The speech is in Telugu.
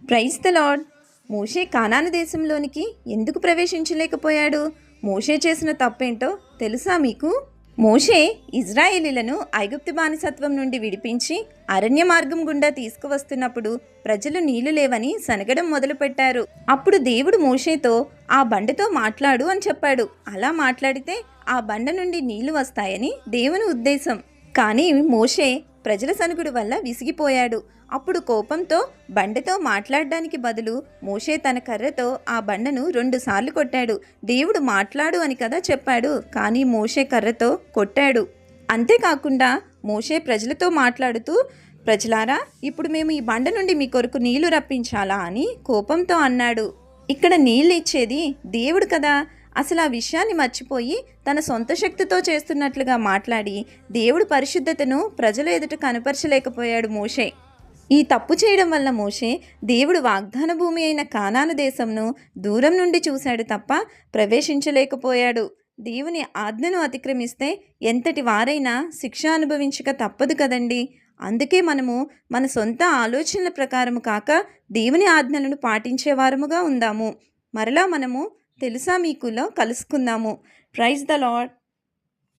Praise the Lord. మోషే కానాను దేశంలోనికి ఎందుకు ప్రవేశించలేకపోయాడు? మోషే చేసిన తప్పేంటో తెలుసా మీకు? మోషే ఇజ్రాయేలీలను ఐగుప్తు బానిసత్వం నుండి విడిపించి అరణ్య మార్గం గుండా తీసుకువస్తున్నప్పుడు ప్రజలు నీళ్లు లేవని సనగడం మొదలుపెట్టారు. అప్పుడు దేవుడు మోషేతో ఆ బండతో మాట్లాడు అని చెప్పాడు. అలా మాట్లాడితే ఆ బండ నుండి నీళ్లు వస్తాయని దేవుని ఉద్దేశం. కానీ మోషే ప్రజల సనుగుడు వల్ల విసిగిపోయాడు. అప్పుడు కోపంతో బండతో మాట్లాడడానికి బదులు మోషే తన కర్రతో ఆ బండను 2 సార్లు కొట్టాడు. దేవుడు మాట్లాడు అని కదా చెప్పాడు, కానీ మోషే కర్రతో కొట్టాడు. అంతేకాకుండా మోషే ప్రజలతో మాట్లాడుతూ, ప్రజలారా, ఇప్పుడు మేము ఈ బండ నుండి మీ కొరకు నీళ్లు రప్పించాలా అని కోపంతో అన్నాడు. ఇక్కడ నీళ్ళు ఇచ్చేది దేవుడు కదా. అసలు ఆ విషయాన్ని మర్చిపోయి తన సొంత శక్తితో చేస్తున్నట్లుగా మాట్లాడి దేవుడి పరిశుద్ధతను ప్రజల ఎదుట కనపరచలేకపోయాడు మోషే. ఈ తప్పు చేయడం వల్ల మోషే దేవుడు వాగ్దాన భూమి అయిన కానాను దేశంను దూరం నుండి చూశాడు తప్ప ప్రవేశించలేకపోయాడు. దేవుని ఆజ్ఞను అతిక్రమిస్తే ఎంతటి వారైనా శిక్ష అనుభవించక తప్పదు కదండి. అందుకే మనము మన సొంత ఆలోచనల ప్రకారము కాక దేవుని ఆజ్ఞలను పాటించేవారముగా ఉందాము. మరలా మనము తెలుసా మీకులో కలుసుకుందాము. Praise the lord.